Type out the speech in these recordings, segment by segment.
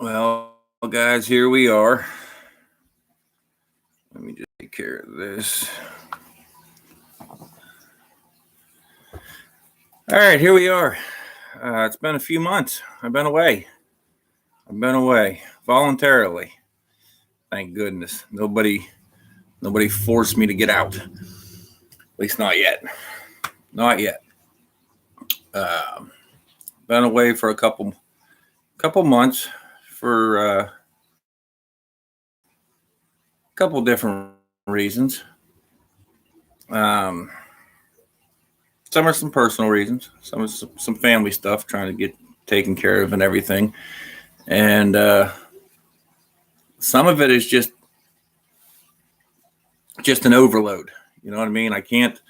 Well, guys, here we are. Let me just take care of this. All right, here we are. It's been a few months. I've been away. Voluntarily. Thank goodness. Nobody forced me to get out. At least not yet. Not yet. Been away for a couple months for a couple different reasons. Some are some personal reasons. Some are some family stuff, trying to get taken care of and everything. And some of it is just an overload. You know what I mean? I can't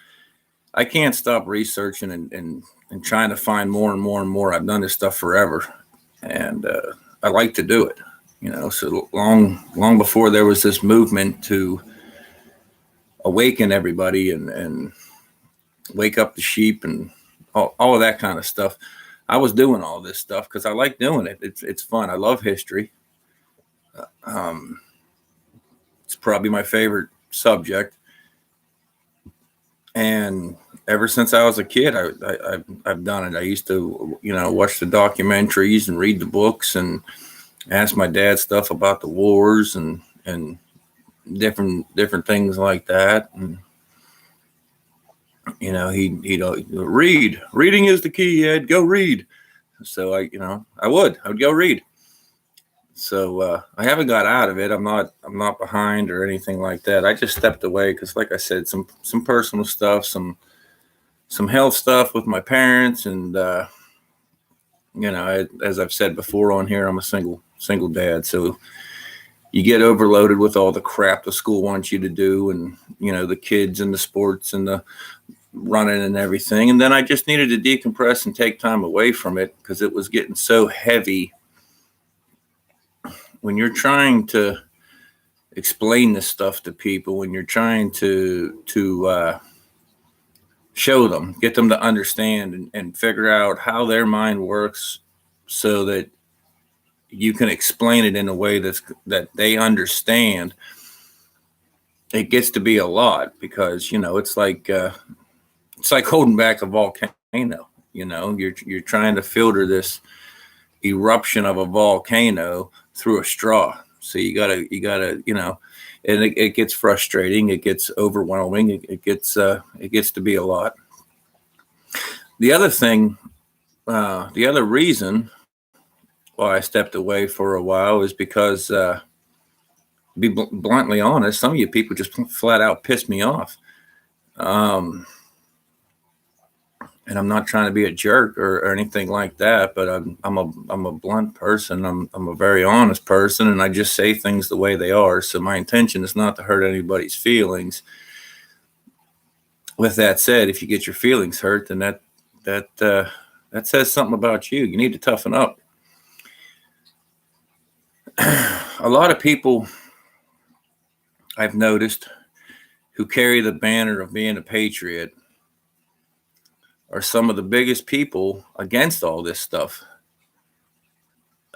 stop researching and trying to find more and more and more. I've done this stuff forever, and I like to do it. So long before there was this movement to awaken everybody and wake up the sheep and all of that kind of stuff. I was doing all this stuff because I like doing it. It's fun. I love history. It's probably my favorite subject. And ever since I was a kid, I've done it. I used to, watch the documentaries and read the books and ask my dad stuff about the wars and different things like that. And he'd read. Reading is the key, Ed. Go read. So I would go read. So I haven't got out of it. I'm not behind or anything like that. I just stepped away because, like I said, some personal stuff, some health stuff with my parents, and as I've said before on here, I'm a single dad. So you get overloaded with all the crap the school wants you to do, and the kids and the sports and the running and everything. And then I just needed to decompress and take time away from it because it was getting so heavy. When you're trying to explain this stuff to people, when you're trying to show them, get them to understand and figure out how their mind works so that you can explain it in a way that they understand, it gets to be a lot because, it's like holding back a volcano. You're trying to filter this eruption of a volcano through a straw. So you gotta, and it gets frustrating. It gets overwhelming. It gets to be a lot. The other thing, the other reason why I stepped away for a while is because, to be bluntly honest, some of you people just flat out piss me off. And I'm not trying to be a jerk or anything like that, but I'm a blunt person. I'm a very honest person, and I just say things the way they are. So my intention is not to hurt anybody's feelings. With that said, if you get your feelings hurt, then that says something about you. You need to toughen up. A lot of people I've noticed who carry the banner of being a patriot are some of the biggest people against all this stuff,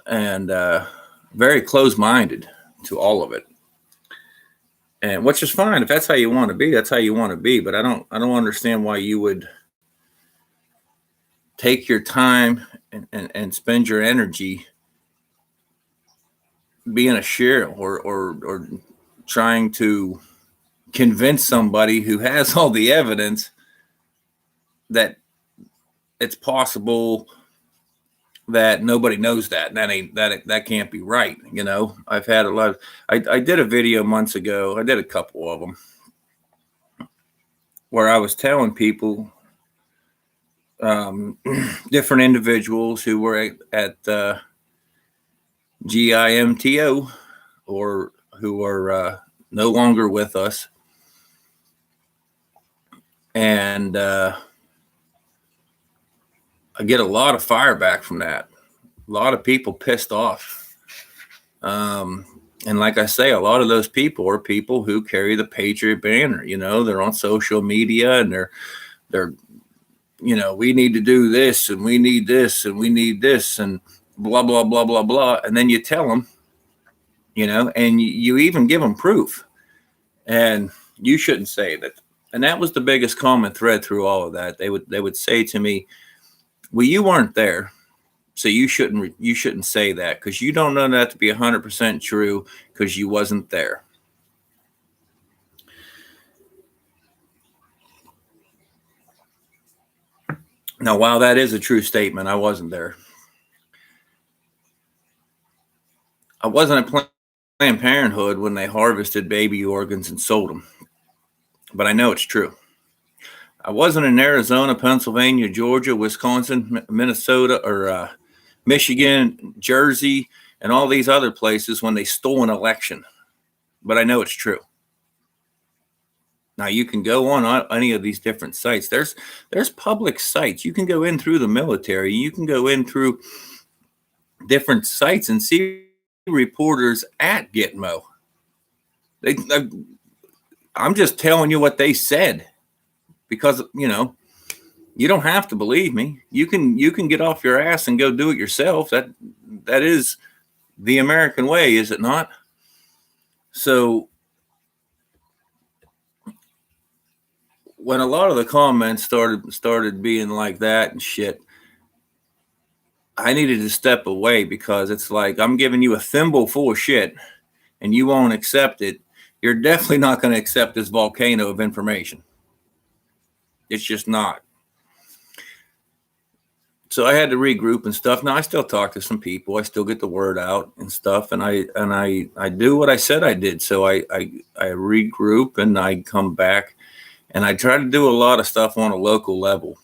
and very close-minded to all of it. And which is fine. If that's how you want to be, that's how you want to be. But I don't understand why you would take your time and spend your energy being a sheriff or trying to convince somebody who has all the evidence that it's possible that nobody knows that. That can't be right. I've had a lot. I did a video months ago. I did a couple of them where I was telling people, different individuals who were at GIMTO or who are no longer with us, and I get a lot of fire back from that. A lot of people pissed off. And like I say, a lot of those people are people who carry the Patriot banner. They're on social media and they're we need to do this and we need this and we need this. And blah, blah, blah, blah, blah. And then you tell them, and you even give them proof. And you shouldn't say that. And that was the biggest common thread through all of that. They would say to me, well, you weren't there, so you shouldn't say that, because you don't know that to be 100% true, because you wasn't there. Now, while that is a true statement, I wasn't there. I wasn't at Planned Parenthood when they harvested baby organs and sold them, but I know it's true. I wasn't in Arizona, Pennsylvania, Georgia, Wisconsin, Minnesota, or Michigan, Jersey, and all these other places when they stole an election, but I know it's true. Now, you can go on any of these different sites. There's public sites. You can go in through the military. You can go in through different sites and see reporters at Gitmo. I'm just telling you what they said, because, you don't have to believe me. You can get off your ass and go do it yourself. That is the American way, is it not? So when a lot of the comments started being like that and shit, I needed to step away, because it's like, I'm giving you a thimble full of shit and you won't accept it. You're definitely not going to accept this volcano of information. It's just not. So I had to regroup and stuff. Now, I still talk to some people. I still get the word out and stuff, and I do what I said I did. So I regroup and I come back, and I try to do a lot of stuff on a local level.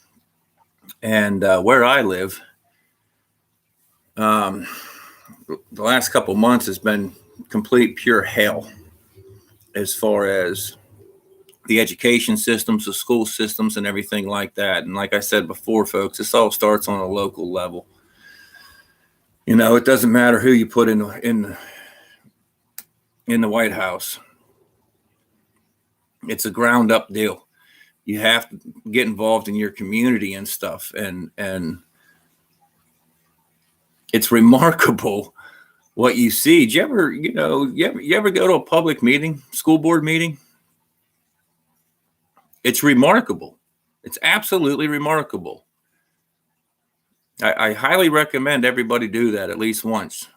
And where I live, the last couple months has been complete pure hell, as far as the education systems, the school systems, and everything like that. And like I said before, folks, this all starts on a local level. It doesn't matter who you put in the White House. It's a ground up deal. You have to get involved in your community and stuff. And it's remarkable what you see. Did you ever go to a public meeting, school board meeting? It's remarkable. It's absolutely remarkable. I highly recommend everybody do that at least once.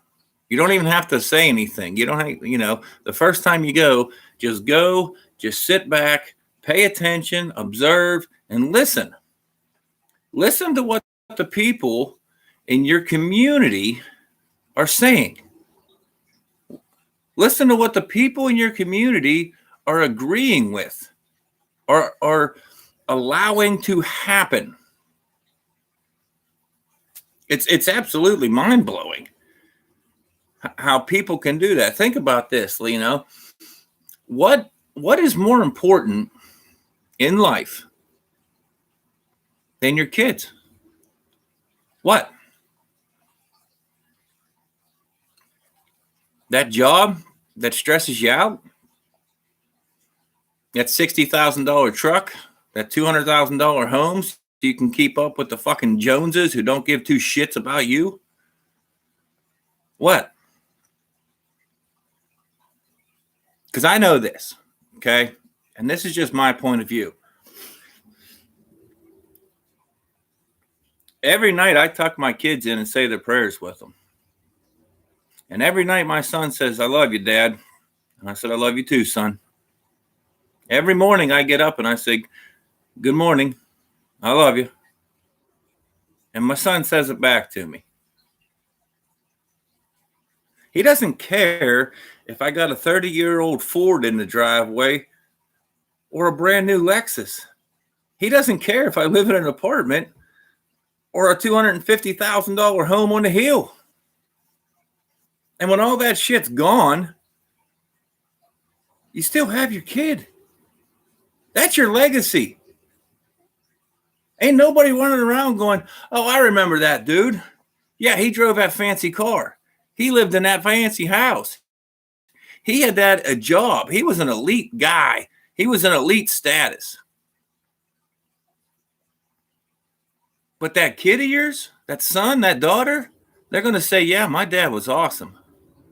You don't even have to say anything. You don't have, the first time you go, just sit back, pay attention, observe, and listen. Listen to what the people in your community are saying. Listen to what the people in your community are agreeing with, are allowing to happen. It's absolutely mind-blowing how people can do that. Think about this, what is more important in life than your kids? What? That job that stresses you out? That $60,000 truck? That $200,000 home so you can keep up with the fucking Joneses who don't give two shits about you? What? Because I know this, okay? And this is just my point of view. Every night I tuck my kids in and say their prayers with them. And every night my son says, "I love you, Dad." And I said, "I love you too, son." Every morning I get up and I say, "Good morning. I love you." And my son says it back to me. He doesn't care if I got a 30-year-old Ford in the driveway or a brand new Lexus. He doesn't care if I live in an apartment or a $250,000 home on the hill. And when all that shit's gone, you still have your kid. That's your legacy. Ain't nobody running around going, "Oh, I remember that dude. Yeah, he drove that fancy car. He lived in that fancy house. He had a job. He was an elite guy. He was an elite status." But that kid of yours, that son, that daughter, They're going to say, yeah, my dad was awesome.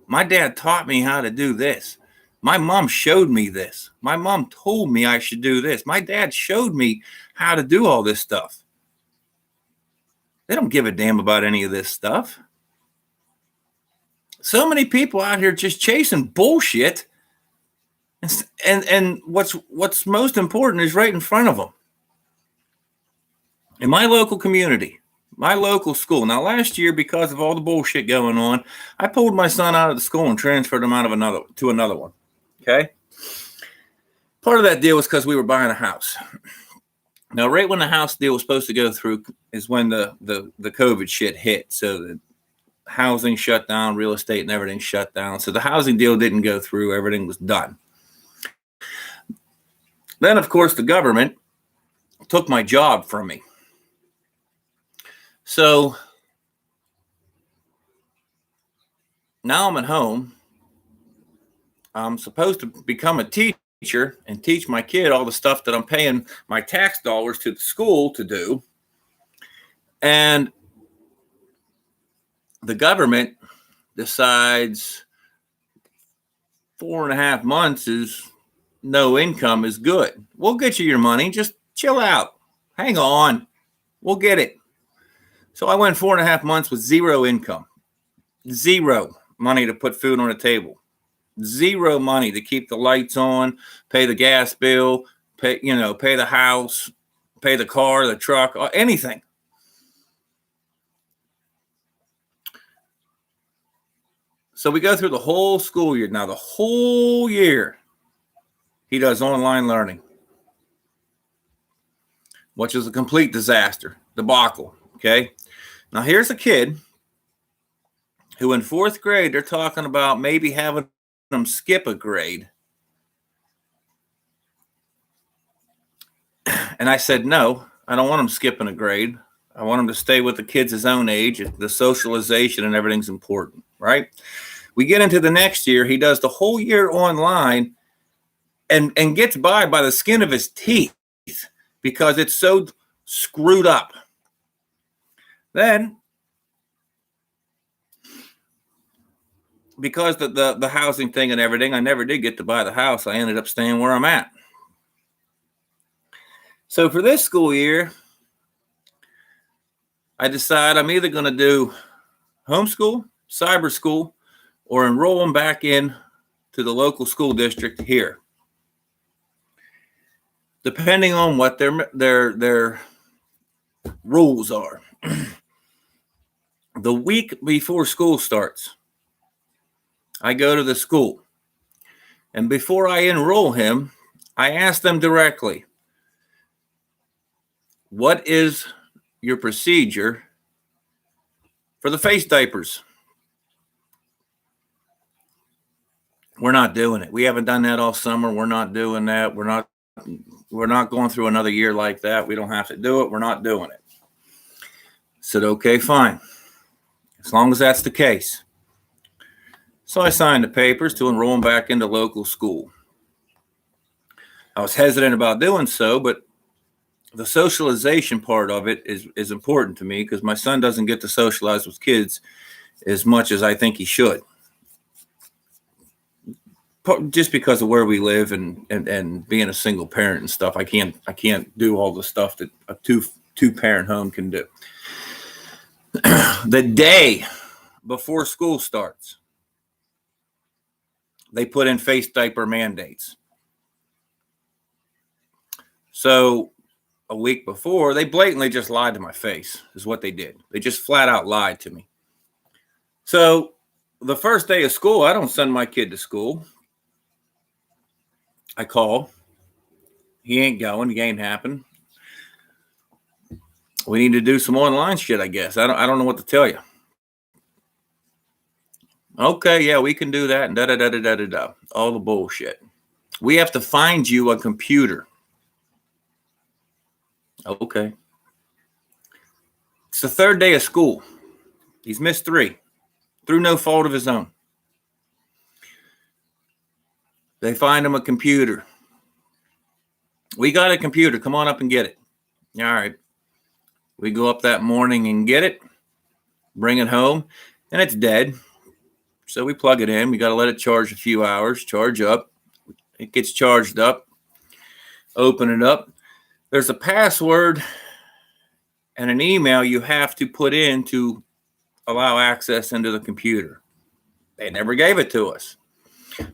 My dad taught me how to do this. My mom showed me this. My mom told me I should do this. My dad showed me how to do all this stuff. They don't give a damn about any of this stuff. So many people out here just chasing bullshit. And what's most important is right in front of them. In my local community, my local school. Now, last year, because of all the bullshit going on, I pulled my son out of the school and transferred him out of another one. Okay. Part of that deal was because we were buying a house. Now, right when the house deal was supposed to go through is when the COVID shit hit. So the housing shut down, real estate and everything shut down. So the housing deal didn't go through. Everything was done. Then, of course, the government took my job from me. So now I'm at home. I'm supposed to become a teacher and teach my kid all the stuff that I'm paying my tax dollars to the school to do. And the government decides 4.5 months is no income is good. We'll get you your money. Just chill out. Hang on. We'll get it. So I went 4.5 months with zero income, zero money to put food on the table, zero money to keep the lights on, pay the gas bill, pay the house, pay the car, the truck, anything. So we go through the whole school year. Now, the whole year, he does online learning, which is a complete disaster, debacle. Okay. Now, here's a kid who in 4th grade, they're talking about maybe having them skip a grade. And I said, no, I don't want them skipping a grade. I want them to stay with the kids his own age. The socialization and everything's important, right? We get into the next year. He does the whole year online and gets by the skin of his teeth because it's so screwed up. Then, because the housing thing and everything, I never did get to buy the house. I ended up staying where I'm at. So for this school year, I decide I'm either going to do homeschool, cyber school, or enroll them back in to the local school district here, depending on what their rules are. The week before school starts, I go to the school, and before I enroll him, I ask them directly, what is your procedure for the face diapers? We're not doing it. We haven't done that all summer. We're not doing that. We're not going through another year like that. We don't have to do it. We're not doing it. I said, okay, fine. As long as that's the case. So I signed the papers to enroll him back into local school. I was hesitant about doing so, but the socialization part of it is important to me because my son doesn't get to socialize with kids as much as I think he should. Just because of where we live and being a single parent and stuff, I can't do all the stuff that a two parent home can do. The day before school starts, they put in face diaper mandates. So a week before, they blatantly just lied to my face, is what they did. They just flat out lied to me. So the first day of school, I don't send my kid to school. I call. He ain't going. He ain't happening. We need to do some online shit, I guess. I don't know what to tell you. Okay, yeah, we can do that. And da-da-da-da-da-da. All the bullshit. We have to find you a computer. Okay. It's the 3rd day of school. He's missed 3 through no fault of his own. They find him a computer. We got a computer. Come on up and get it. All right. We go up that morning and get it. bring it home, and it's dead. So we plug it in. We got to let it charge a few hours, charge up. It gets charged up. Open it up. There's a password and an email you have to put in to allow access into the computer. They never gave it to us.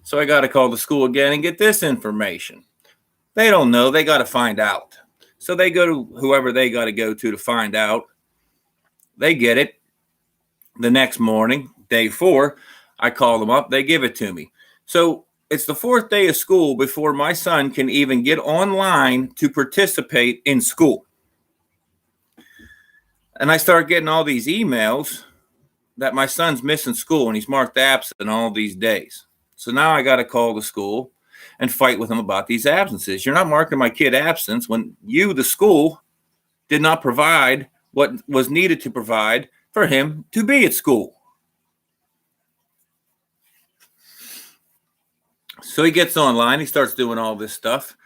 So I got to call the school again and get this information. They don't know. They got to find out. So they go to whoever they got to go to find out. They get it. The next morning, day 4, I call them up. They give it to me. So it's the 4th day of school before my son can even get online to participate in school. And I start getting all these emails that my son's missing school and he's marked absent all these days. So now I got to call the school and fight with them about these absences. You're not marking my kid absence when you, the school, did not provide what was needed to provide for him to be at school. So he gets online, he starts doing all this stuff.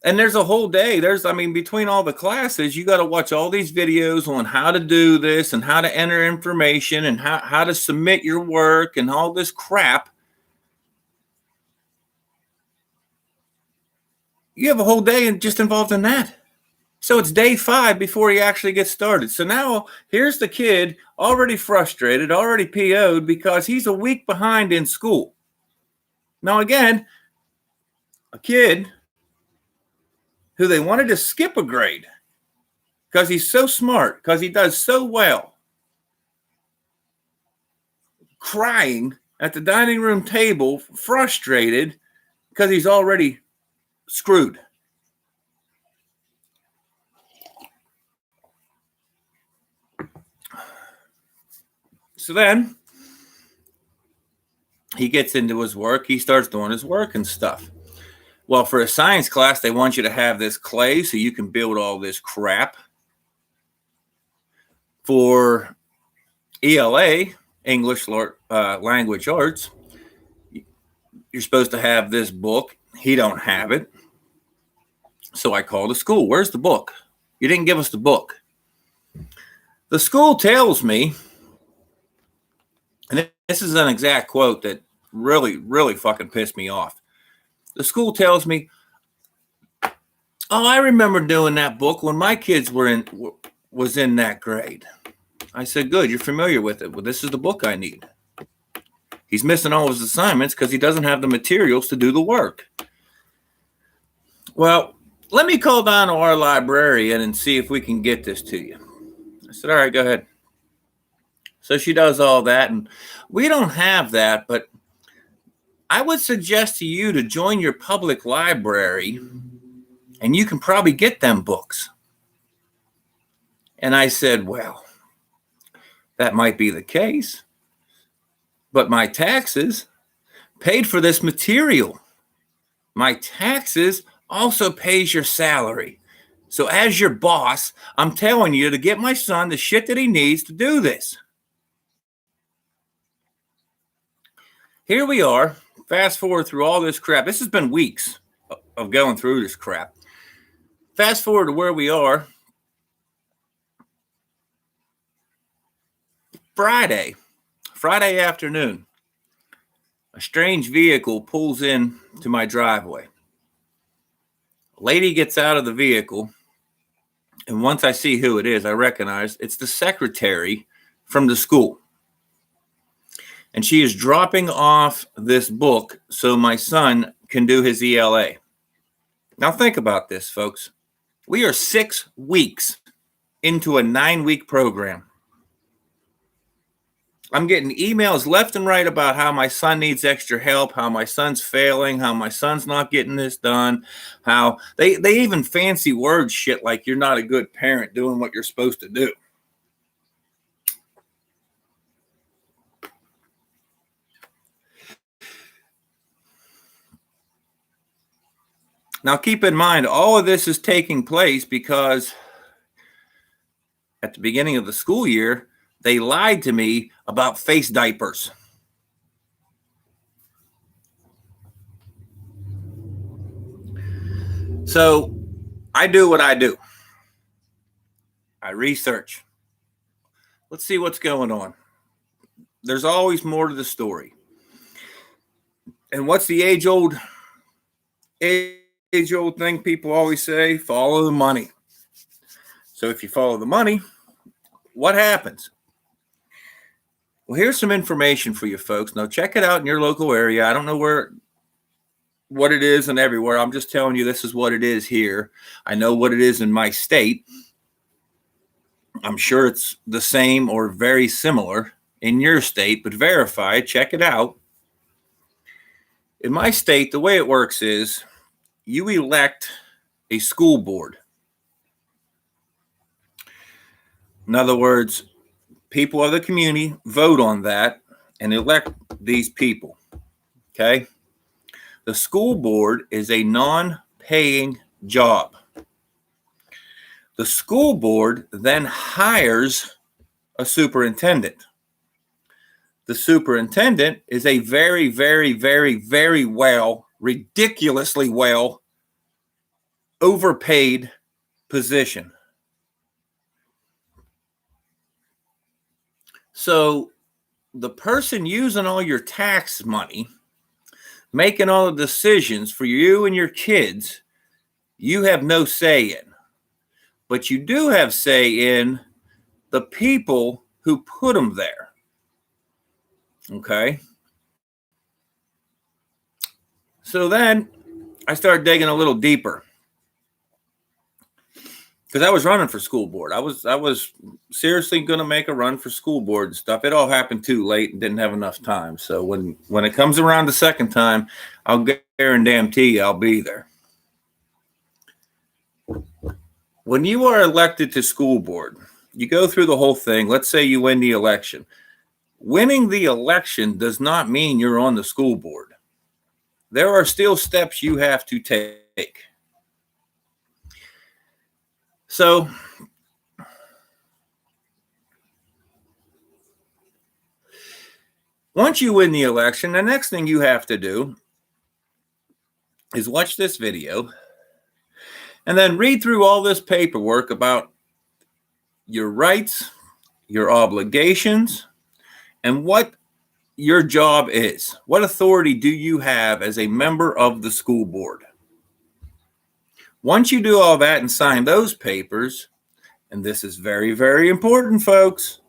And there's a whole day. Between all the classes, you got to watch all these videos on how to do this and how to enter information and how to submit your work and all this crap. You have a whole day just involved in that. So it's day 5 before he actually gets started. So now here's the kid already frustrated, already PO'd because he's a week behind in school. Now, again, a kid who they wanted to skip a grade because he's so smart, because he does so well, crying at the dining room table, frustrated because he's already screwed. So then he gets into his work. He starts doing his work and stuff. Well, for a science class, they want you to have this clay so you can build all this crap. For ELA, English Language Arts, you're supposed to have this book. He don't have it. So I call the school. Where's the book? You didn't give us the book. The school tells me, and this is an exact quote that really, really fucking pissed me off. The school tells me, "Oh, I remember doing that book when my kids was in that grade." I said, "Good, you're familiar with it. Well, this is the book I need." He's missing all his assignments because he doesn't have the materials to do the work. Well, let me call down to our librarian and see if we can get this to you. I said, all right, go ahead. So she does all that, and we don't have that, but I would suggest to you to join your public library, and you can probably get them books. And I said, well, that might be the case, but my taxes paid for this material. My taxes also pays your salary. So as your boss, I'm telling you to get my son the shit that he needs to do this. Here we are. Fast forward through all this crap. This has been weeks of going through this crap. Fast forward to where we are. Friday afternoon, a strange vehicle pulls in to my driveway. A lady gets out of the vehicle, and once I see who it is, I recognize it's the secretary from the school. And she is dropping off this book so my son can do his ELA. Now think about this, folks. We are 6 weeks into a 9-week program. I'm getting emails left and right about how my son needs extra help, how my son's failing, how my son's not getting this done, how they even fancy word shit like you're not a good parent doing what you're supposed to do. Now, keep in mind, all of this is taking place because at the beginning of the school year, they lied to me about face diapers. So I do what I do. I research. Let's see what's going on. There's always more to the story. And what's the age-old thing people always say? Follow the money. So if you follow the money, what happens? Well, here's some information for you folks. Now, check it out in your local area. I don't know what it is and everywhere. I'm just telling you this is what it is here. I know what it is in my state. I'm sure it's the same or very similar in your state, but verify it, check it out. In my state, the way it works is you elect a school board. In other words, people of the community vote on that and elect these people. Okay? The school board is a non-paying job. The school board then hires a superintendent. The superintendent is a very, very, very, very ridiculously well overpaid position. So the person using all your tax money, making all the decisions for you and your kids, you have no say in. But you do have say in the people who put them there. Okay. So then I started digging a little deeper because I was running for school board. I was seriously going to make a run for school board and stuff. It all happened too late and didn't have enough time. So when it comes around the second time, I'll guarantee you I'll be there. When you are elected to school board, you go through the whole thing. Let's say you win the election. Winning the election does not mean you're on the school board. There are still steps you have to take. So, once you win the election, the next thing you have to do is watch this video and then read through all this paperwork about your rights, your obligations, and what your job is. What authority do you have as a member of the school board? Once you do all that and sign those papers, and this is very, very important, folks.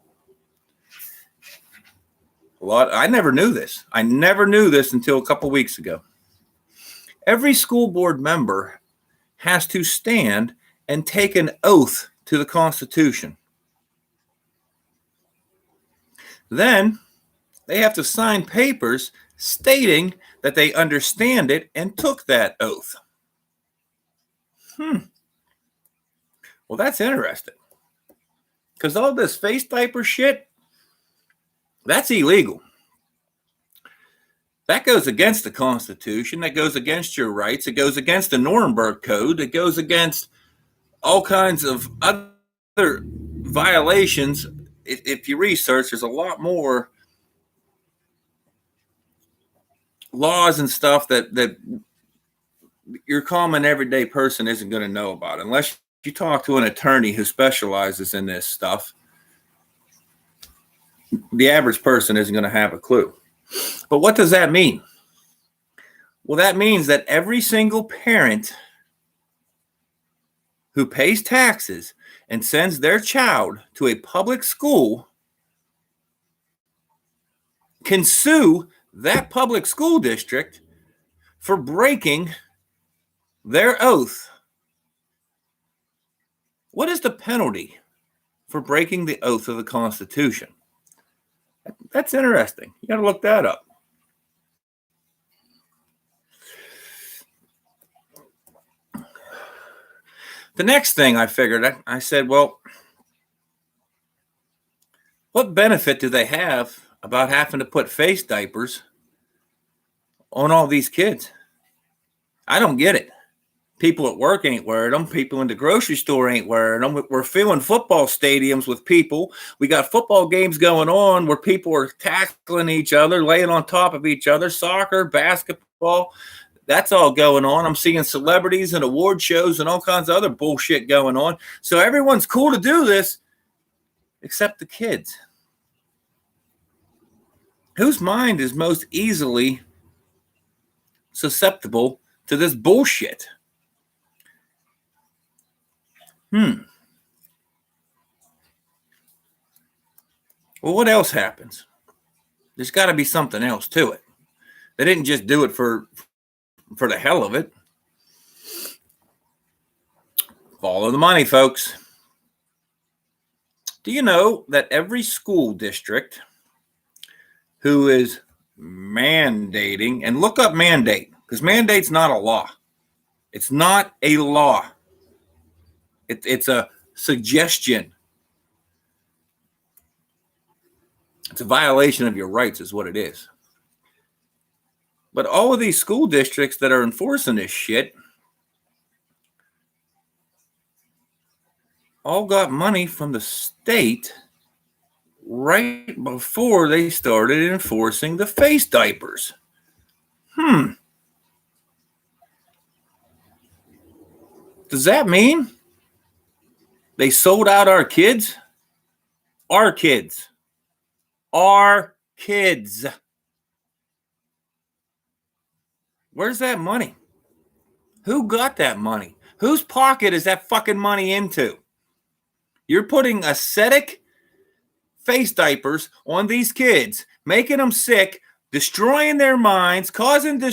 I never knew this. I never knew this until a couple weeks ago. Every school board member has to stand and take an oath to the Constitution. Then they have to sign papers stating that they understand it and took that oath. Well, that's interesting. Because all this face diaper shit, that's illegal. That goes against the Constitution. That goes against your rights. It goes against the Nuremberg Code. It goes against all kinds of other violations. If you research, there's a lot more laws and stuff that your common everyday person isn't going to know about unless you talk to an attorney who specializes in this stuff. The average person isn't going to have a clue. But what does that mean? Well, that means that every single parent who pays taxes and sends their child to a public school can sue that public school district for breaking their oath. What is the penalty for breaking the oath of the Constitution? That's interesting. You got to look that up. The next thing I figured, I said, well, what benefit do they have about having to put face diapers on all these kids? I don't get it. People at work ain't wearing them. People in the grocery store ain't wearing them. We're filling football stadiums with people. We got football games going on where people are tackling each other, laying on top of each other, soccer, basketball. That's all going on. I'm seeing celebrities and award shows and all kinds of other bullshit going on. So everyone's cool to do this. except the kids. Whose mind is most easily susceptible to this bullshit? Well, what else happens? There's got to be something else to it. They didn't just do it for the hell of it. Follow the money, folks. Do you know that every school district who is mandating, and look up mandate, because mandate's not a law. It's not a law. It's a suggestion. It's a violation of your rights is what it is. But all of these school districts that are enforcing this shit all got money from the state right before they started enforcing the face diapers. Does that mean they sold out our kids? Our kids. Our kids. Where's that money? Who got that money? Whose pocket is that fucking money into? You're putting aesthetic face diapers on these kids, making them sick, destroying their minds, causing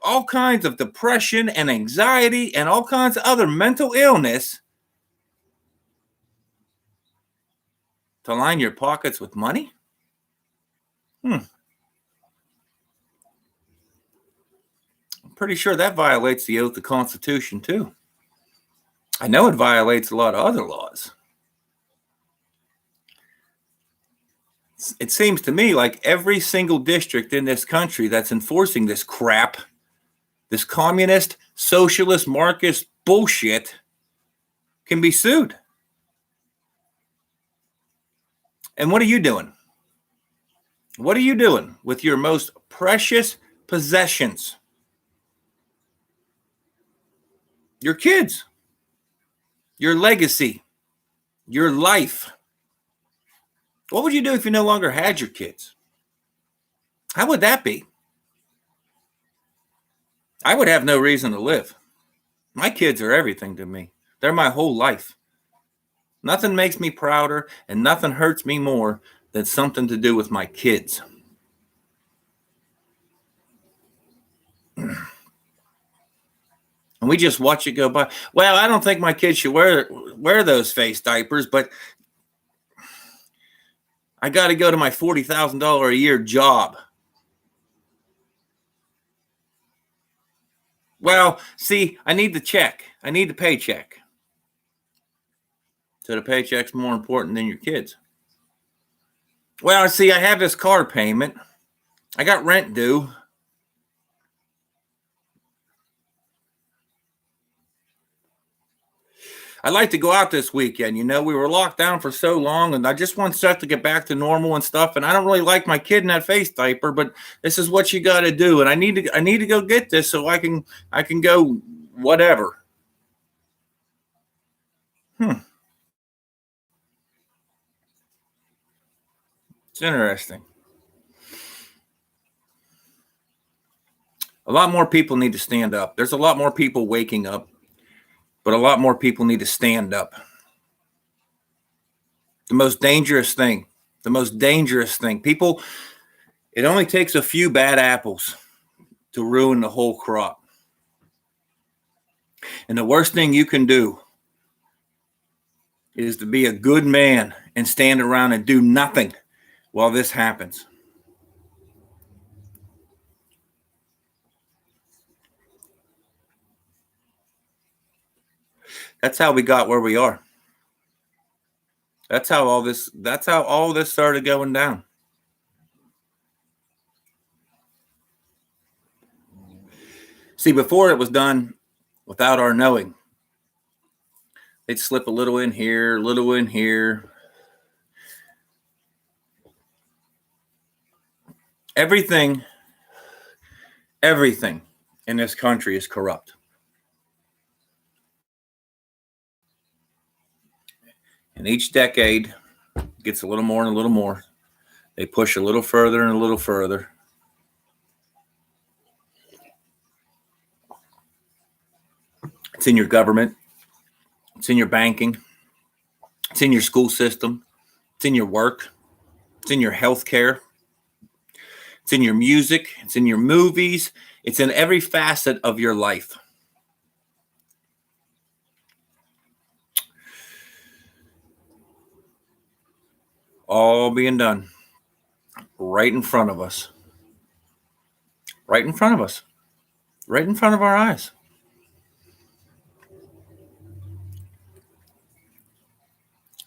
all kinds of depression and anxiety and all kinds of other mental illness to line your pockets with money? I'm pretty sure that violates the oath of the Constitution too. I know it violates a lot of other laws. It seems to me like every single district in this country that's enforcing this crap, this communist, socialist, Marxist bullshit, can be sued. And what are you doing? What are you doing with your most precious possessions? Your kids, your legacy, your life. What would you do if you no longer had your kids? How would that be? I would have no reason to live. My kids are everything to me. They're my whole life. Nothing makes me prouder and nothing hurts me more than something to do with my kids. And we just watch it go by. Well, I don't think my kids should wear those face diapers, but I got to go to my $40,000 a year job. Well, see, I need the check. I need the paycheck. So the paycheck's more important than your kids. Well, see, I have this car payment. I got rent due. I'd like to go out this weekend. You know, we were locked down for so long, and I just want stuff to get back to normal and stuff. And I don't really like my kid in that face diaper, but this is what you got to do. And I need to go get this so I can go whatever. It's interesting. A lot more people need to stand up. There's a lot more people waking up, but a lot more people need to stand up. The most dangerous thing, people, it only takes a few bad apples to ruin the whole crop. And the worst thing you can do is to be a good man and stand around and do nothing while this happens. That's how we got where we are. That's how all this started going down. See, before it was done without our knowing. They'd slip a little in here, a little in here. Everything in this country is corrupt. And each decade gets a little more and a little more. They push a little further and a little further. It's in your government. It's in your banking. It's in your school system. It's in your work. It's in your healthcare. It's in your music. It's in your movies. It's in every facet of your life. All being done right in front of us. Right in front of us. Right in front of our eyes.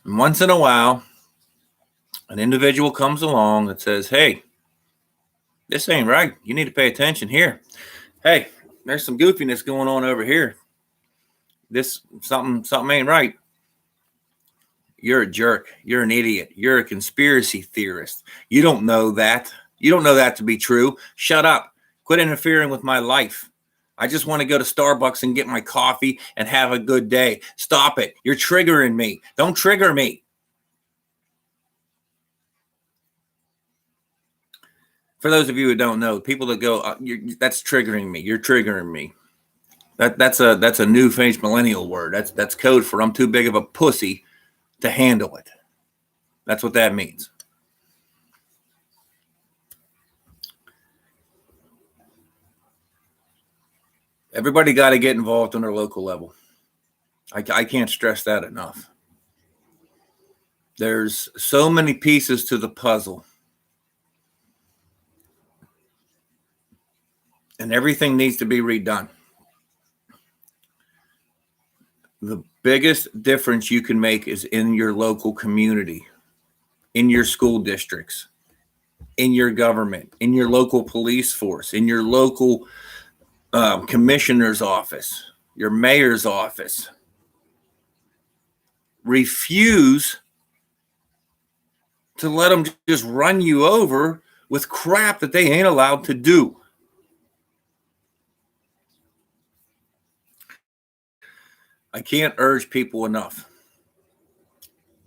And once in a while, an individual comes along that says, hey, this ain't right. You need to pay attention here. Hey, there's some goofiness going on over here. This something ain't right. You're a jerk. You're an idiot. You're a conspiracy theorist. You don't know that. You don't know that to be true. Shut up. Quit interfering with my life. I just want to go to Starbucks and get my coffee and have a good day. Stop it. You're triggering me. Don't trigger me. For those of you who don't know, people that go, that's triggering me. You're triggering me. That's a new phase millennial word. That's code for I'm too big of a pussy to handle it. That's what that means. Everybody got to get involved on their local level. I can't stress that enough. There's so many pieces to the puzzle. And everything needs to be redone. The biggest difference you can make is in your local community, in your school districts, in your government, in your local police force, in your local commissioner's office, your mayor's office. Refuse to let them just run you over with crap that they ain't allowed to do. I can't urge people enough.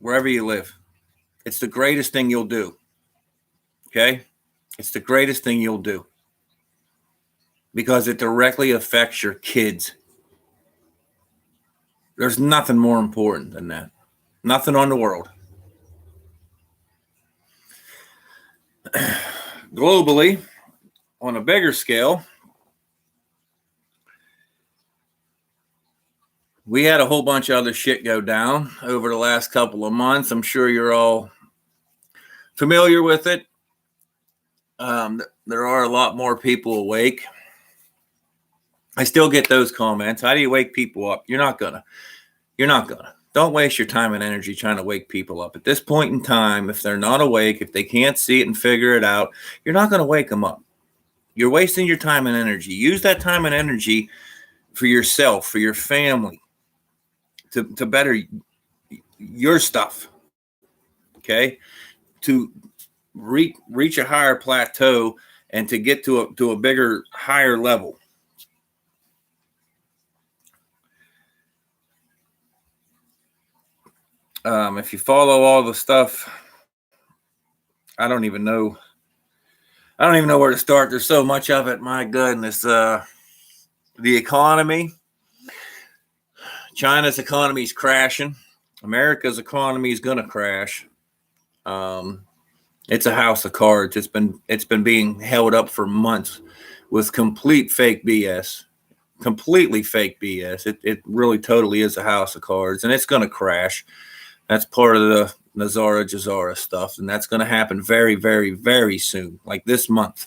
Wherever you live, it's the greatest thing you'll do. Okay? It's the greatest thing you'll do. Because it directly affects your kids. There's nothing more important than that. Nothing on the world. Globally, on a bigger scale, we had a whole bunch of other shit go down over the last couple of months. I'm sure you're all familiar with it. There are a lot more people awake. I still get those comments. How do you wake people up? You're not gonna. Don't waste your time and energy trying to wake people up. At this point in time, if they're not awake, if they can't see it and figure it out, you're not going to wake them up. You're wasting your time and energy. Use that time and energy for yourself, for your family, to better your stuff, okay? To reach a higher plateau and to get to a bigger, higher level. If you follow all the stuff, I don't even know where to start. There's so much of it. My goodness. The economy. China's economy is crashing. America's economy is going to crash. It's a house of cards. It's been being held up for months with complete fake BS. Completely fake BS. It really totally is a house of cards, and it's going to crash. That's part of the Nazara Jazara stuff, and that's going to happen very, very, very soon, like this month.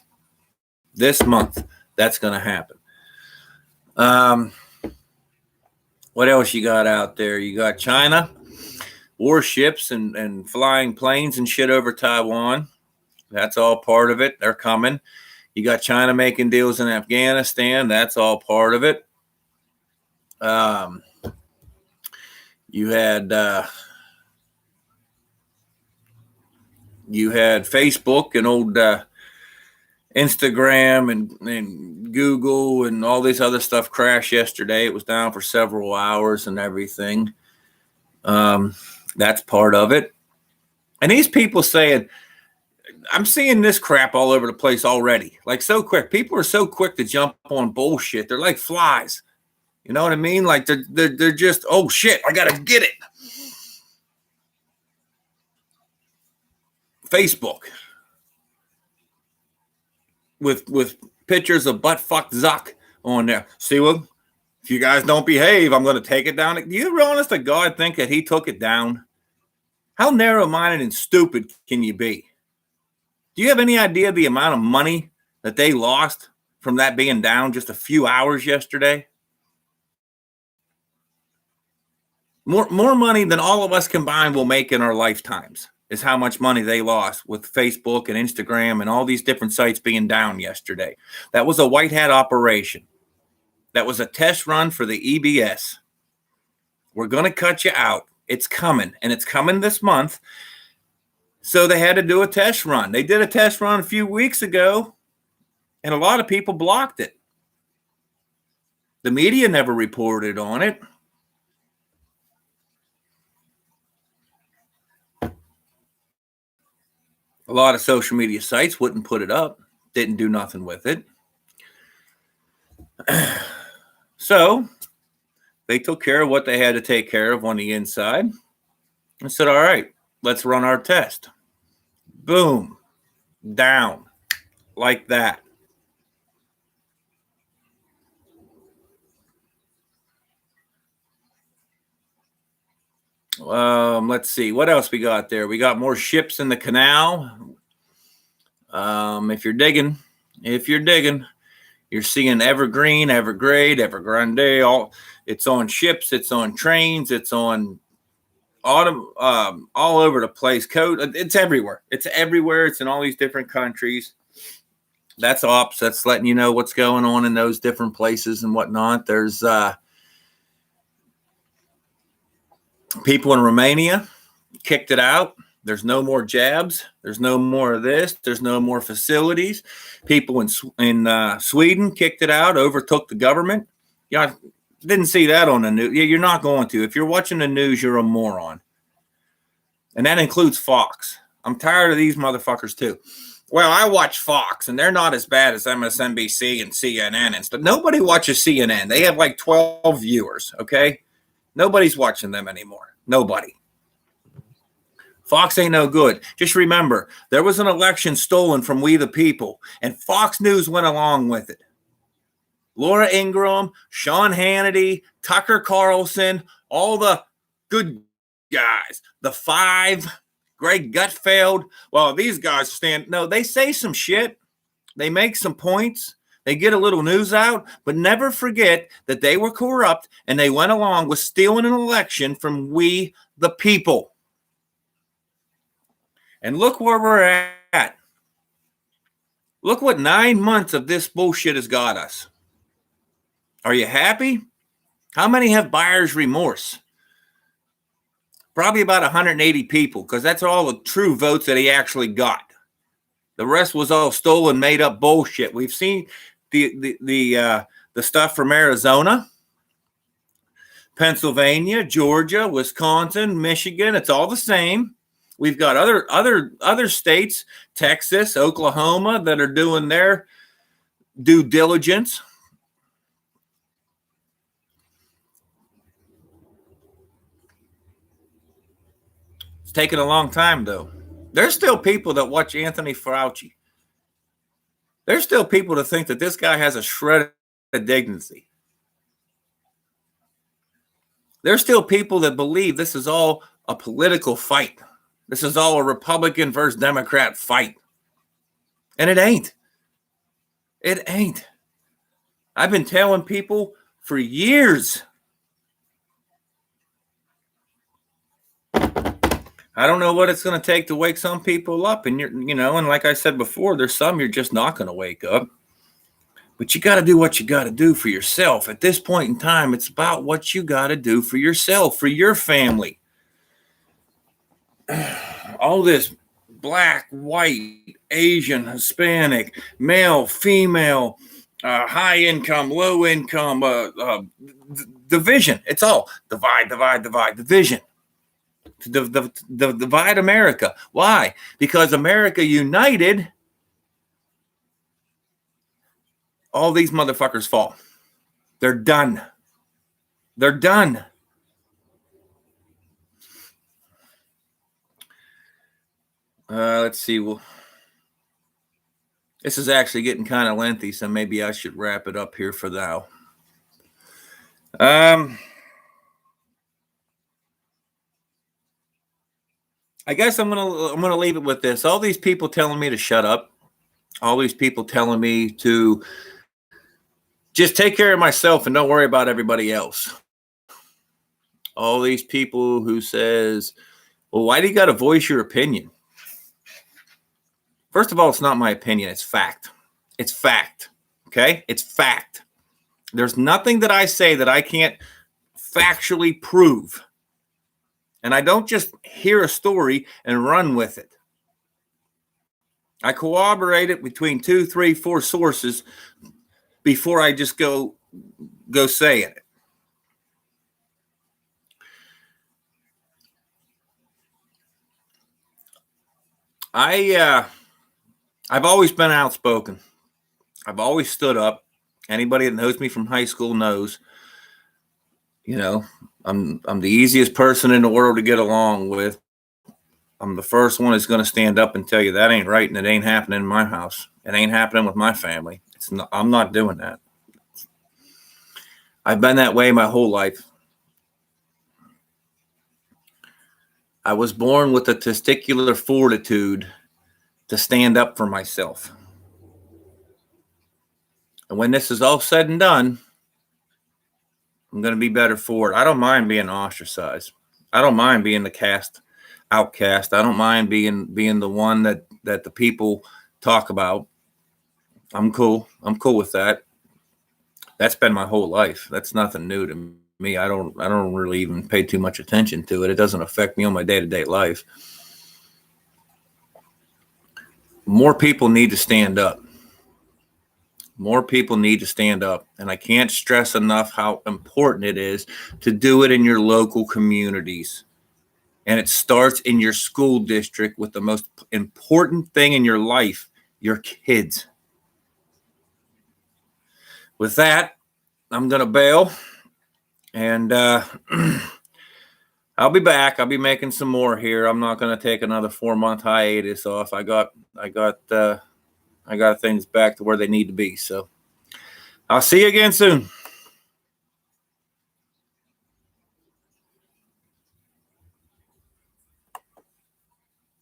This month, that's going to happen. What else you got out there? You got China, warships and flying planes and shit over Taiwan. That's all part of it. They're coming. You got China making deals in Afghanistan. That's all part of it. You had Facebook and old Instagram and Google and all this other stuff crash yesterday. It was down for several hours and everything. That's part of it. And these people saying, I'm seeing this crap all over the place already. Like so quick. People are so quick to jump on bullshit. They're like flies. You know what I mean? Like they're just, oh shit, I gotta get it. Facebook with pictures of buttfuck Zuck on there. See what? If you guys don't behave, I'm gonna take it down. Do you honest to God think that he took it down? How narrow-minded and stupid can you be? Do you have any idea the amount of money that they lost from that being down just a few hours yesterday? More money than all of us combined will make in our lifetimes is how much money they lost with Facebook and Instagram and all these different sites being down yesterday. That was a white hat operation. That was a test run for the EBS. We're going to cut you out. It's coming, and it's coming this month. So they had to do a test run. They did a test run a few weeks ago, and a lot of people blocked it. The media never reported on it. A lot of social media sites wouldn't put it up, didn't do nothing with it. So they took care of what they had to take care of on the inside and said, all right, let's run our test. Boom, down like that. Let's see what else we got there. We got more ships in the canal. If you're digging, you're seeing Evergreen, Evergrade, Evergrande. All it's on ships, it's on trains, it's on all over the place. Code, it's everywhere. It's everywhere. It's in all these different countries. That's ops. That's letting you know what's going on in those different places and whatnot. There's people in Romania kicked it out. There's no more jabs. There's no more of this. There's no more facilities. People in Sweden kicked it out, overtook the government. Yeah, didn't see that on the news. Yeah, you're not going to. If you're watching the news, you're a moron. And that includes Fox. I'm tired of these motherfuckers too. Well, I watch Fox, and they're not as bad as MSNBC and CNN and stuff. Nobody watches CNN. They have like 12 viewers, okay? Nobody's watching them anymore. Nobody. Fox ain't no good. Just remember, there was an election stolen from we the people, and Fox News went along with it. Laura Ingraham, Sean Hannity, Tucker Carlson, all the good guys. The five, Greg Gutfeld. Well, these guys they say some shit. They make some points. They get a little news out, but never forget that they were corrupt and they went along with stealing an election from we the people. And look where we're at. Look what 9 months of this bullshit has got us. Are you happy? How many have buyer's remorse? Probably about 180 people, because that's all the true votes that he actually got. The rest was all stolen, made up bullshit. We've seen the stuff from Arizona, Pennsylvania, Georgia, Wisconsin, Michigan. It's all the same. We've got other states, Texas, Oklahoma, that are doing their due diligence. It's taken a long time, though. There's still people that watch Anthony Fauci. There's still people that think that this guy has a shred of dignity. There's still people that believe this is all a political fight. This is all a Republican versus Democrat fight. And it ain't. It ain't. I've been telling people for years. I don't know what it's going to take to wake some people up. And and like I said before, there's some you're just not going to wake up. But you got to do what you got to do for yourself. At this point in time, it's about what you got to do for yourself, for your family. All this black, white, Asian, Hispanic, male, female, high income, low income, division. It's all divide, division. to divide America. Why? Because America united, all these motherfuckers fall. They're done. They're done. Let's see. Well, this is actually getting kind of lengthy, so maybe I should wrap it up here for now. I guess I'm gonna leave it with this. All these people telling me to shut up. All these people telling me to just take care of myself and don't worry about everybody else. All these people who says, well, why do you got to voice your opinion? First of all, it's not my opinion. It's fact. It's fact. Okay? It's fact. There's nothing that I say that I can't factually prove. And I don't just hear a story and run with it. I corroborate it between 2, 3, 4 sources before I just go say it. I've always been outspoken. I've always stood up. Anybody that knows me from high school knows, I'm the easiest person in the world to get along with. I'm the first one that's going to stand up and tell you that ain't right and it ain't happening in my house. It ain't happening with my family. I'm not doing that. I've been that way my whole life. I was born with a testicular fortitude to stand up for myself. And when this is all said and done, I'm going to be better for it. I don't mind being ostracized. I don't mind being the outcast. I don't mind being the one that the people talk about. I'm cool. I'm cool with that. That's been my whole life. That's nothing new to me. I don't really even pay too much attention to it. It doesn't affect me on my day-to-day life. More people need to stand up. More people need to stand up. And I can't stress enough how important it is to do it in your local communities. And it starts in your school district with the most important thing in your life, your kids. With that, I'm going to bail. And I'll be back. I'll be making some more here. I'm not going to take another 4-month hiatus off. I got things back to where they need to be. So I'll see you again soon.